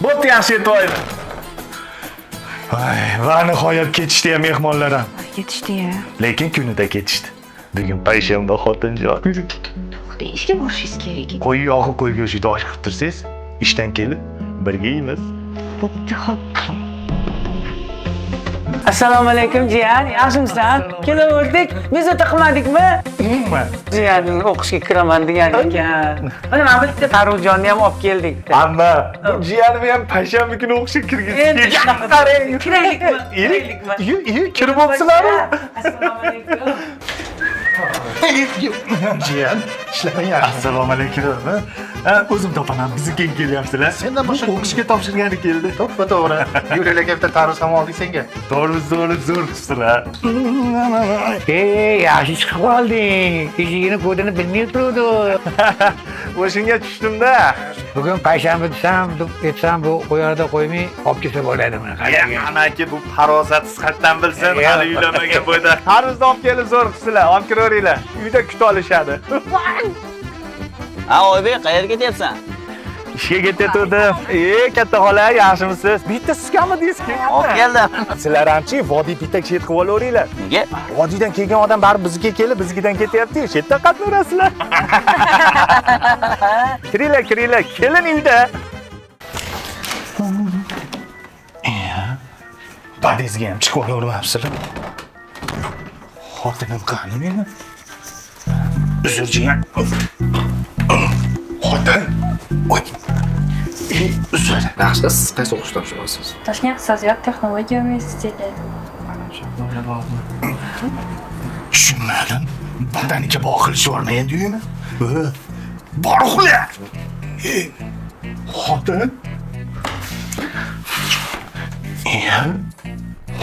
Bo'pti, yaxshi yetib oldi. Va nihoyat ketishdi ham mehmonlar ham. Ketishdi-ya. Lekin kunida ketishdi. Bugun payshanba xotinjon. Ishga borishingiz kerak. Qo'y yog'i qo'y go'shida osh qilib tursangiz, ishdan kelib birga yeymiz. Bo'pti, xo'p. Assalomu alaykum jiyan, yaxshimisiz? Kelaverdik, bezovta qilmadikmi? Jiyaning o'qishga kiraman degan ekan. Mana mana bitta Taruvjonni ham olib keldik. Amma jiyanim ham payshanba kuni o'qishga kirgizdi. Qarang, kiraylikmi? Kirib o'psizlar. Assalomu alaykum. Jiyan, ishlamang. Assalomu alaykum. O'zim topaman, bizniki kelyapsizlar. Sendan boshqa o'qishga topshirgani keldi. To'g'ri. Yuril aka bitta tarvuz ham oldik senga. To'g'ri, zo'r qilibsizlar. Yaxshi chiqib qolding. Eshigini kodini bilmay turdi. O'shunga tushdim-da. Bugun payshanba desam, etsam bu qo'yarda qo'ymay olib kelsa bo'ladimi? Anaki bu farosatsiz qatdan bilsin, hali uylamagan bo'yda. Tarvuzni olib kelib zo'r qilsizlar, olib kiraveringlar. Uyda kutib olishadi. Ha, Oybek, qayerga ketyapsan? Ishga ketayotgandim. Katta xola, yaxshimisiz? Bitta sizgami diski? Olib keldim. Sizlar hamchi vodiy bitak shet qilib olaveringlar. Nega? Vodiydan kelgan odam baribir bizga kelib, biznikidan ketyapti-yu, shetdan qatnaverasizlar. Kiringlar, kelin uyda. Badezga ham chiqib olavermabsizlar. Xotinim qani meni? Uzr jiyan. Xotin. Oy. Uzr. Yaxshi, siz qaysi o'qish topshirasiz? Toshkent iqtisodiyot texnologiya universiteti. Tushunmadim. Badaniga boqilish yormaydi-yumi? Bor uxla. Xotin.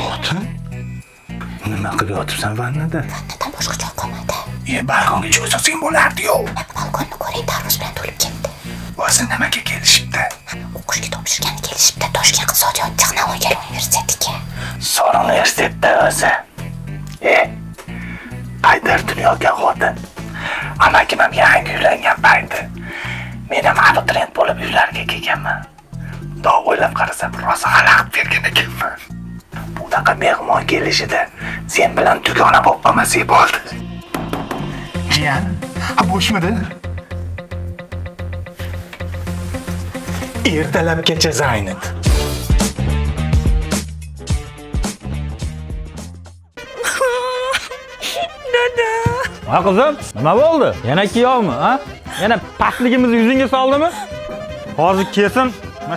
Xotin. Nima qilib yotibsan vannada? Vannadan boshqa joy qolmadi. Balkonga chiqsang bo'lardi-yu. Balkonni ko'ring, tarvuz bilan to'lib ketdi. O'zi nimaga kelishibdi? O'qishga topshirgani kelishibdi Toshkent iqtisodiyot texnologiya universitetiga. Son universitetda o'zi. Qaydir dunyoga xotin. Amakim ham yangi uylangan payti. Men ham abituriyent bo'lib uylarga kelganman. Xudo o'ylab qarasam, rosa xalaqib bergan ekanman. Bunaqa mehmon kelishida sen bilan dugona bo'lib qolmasak bo'ldi. Jiyan, bo'shmidi? Ertalabgacha Zaynat. Ha qizim, nima bo'ldi? Yana kiyovmi, ha? Yana pastligimizni yuzingga soldimi? Hozir kelsin, mana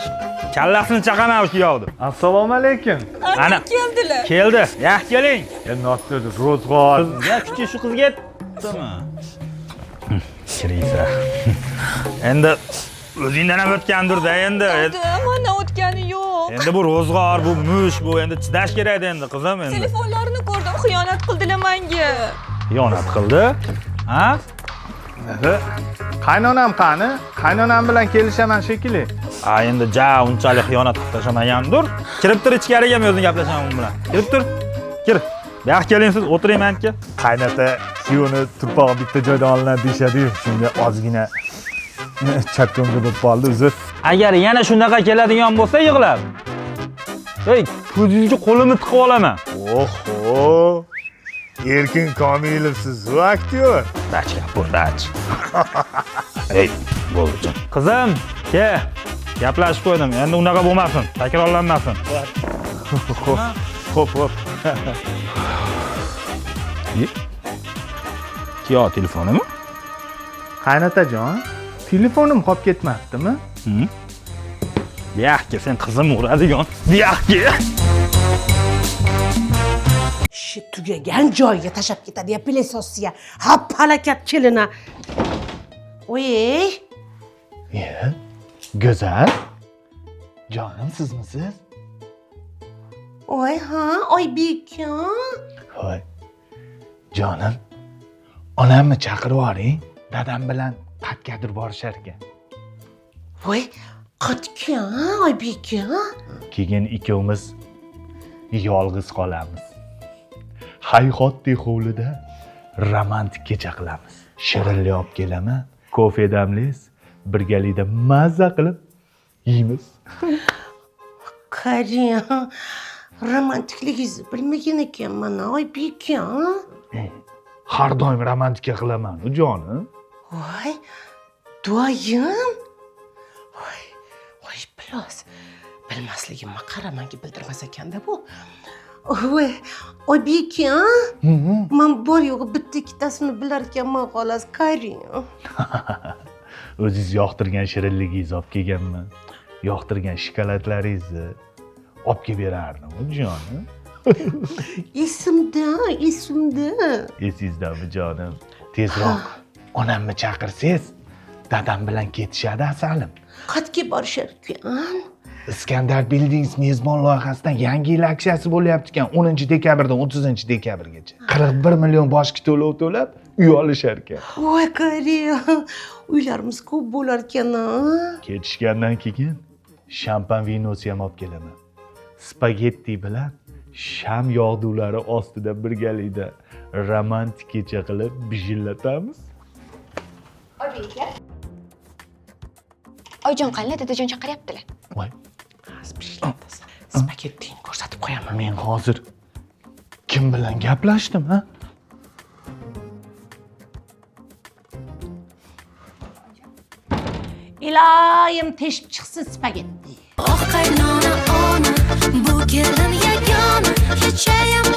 kallasini chaqaman o'sha kiyovdi. Assalomu alaykum. Ana keldilar. Keldi. Yaxshi keling. Nasıl ro'zg'or? Ya kuchi shu qizga yetdimi? Kiriysa. Endi o'zingdan ham o'tgandir-da endi. Mana o'tgani yo'q. Endi bu ro'zg'or, bu mush, bu endi chidash kerak endi qizim endi. Telefonlarini ko'rdim, xiyonat qildilar menga. Xiyonat qildi? Ha? Qaynonam qani? Qaynonam bilan kelishaman shekilli. Ha, endi unchalik xiyonat qilib tashamagandir. Kirib tur ichkariga men o'zing gaplashaman u bilan. Kirib tur. Kir. Yaxshi keling siz, o'tiring menga. Qaynota kuyovni turpog'i bitta joydan olinadi deyshadi-yu, shunga ozgina chakkonga bo'lib qoldi, uzr. Agar yana shunaqa keladigan bo'lsa yig'lab. Ey, ko'zingizga qo'limni tiqib olaman. Oho! Erkin Komilovsiz, u aktyor. Dach gapir, dach. Ey, bo'ldi. Qizim, ke. Gaplashib qo'ydim. Endi unaqa bo'lmasin, takrorlanmasin. Xo'p. Yo, telefonimi? Qaynotajon, telefonim qolib ketmabdimi? Yaxki, sen qizim uradigan. Yaxki. Shi tugagan joyiga tashab ketadi ya pilesosiya. Ha halakat kelina. Oy. Go'zal. Jonim sizmisiz? Oy ha, Oybekjon. Hoy. Jonim. Onamni chaqirib yuboring. Dadam bilan qatgadir borishar ekan. Voy, qatga, Oybekjon. Keyin ikkovimiz yolg'iz qolamiz. Hayhotdek hovlida romantik kecha qilamiz. Shirinlik olib kelaman, kofe damlaysiz, birgalikda mazza qilib yeymiz. Qari, romantikligingizni bilmagan ekanman, Oybek aka. Har doim romantika qilaman, jonim. Voy, doyim. Voy, biroz bilmasligimni qaramanga bildirmas ekanda bu. Voy, Oybek aka. Men bor yo'g'i bitta ikkitasini bilar ekanman xolos, Qari. O'zingiz yoqtirgan shirinligingizni olib kelganman. Yoqtirgan shokoladlaringizni olib kelib berardim, jonim. Esimda. Esizdami, jonim? Tezroq onamni chaqirsangiz, dadam bilan ketishadi asalim. Qayerga borishar ekan? Iskandar Buildings mezbon loyihasidan yangi yil aksiyasi bo'lyapti ekan, 10-dekabrdan 30-dekabrgacha. 41 million boshqa to'lov to'lab, uy olishar ekan. Voy, Qari, uylarimiz ko'p bo'lar ekan-a. Ketishgandan keyin shampan vinosi ham olib kelaman. Spagetti bilan sham yog'dulari ostida birgalikda romantik kecha qilib bijillatamiz. Oyjon qani, dadajon chaqiryaptilar. Voy, Spagettini ko'rsatib qo'yaman. men hozir kim bilan gaplashdim, ha? Iloyim teshib chiqsin spagetti. Oh qaynona ona, bu kelin yagona, kechayam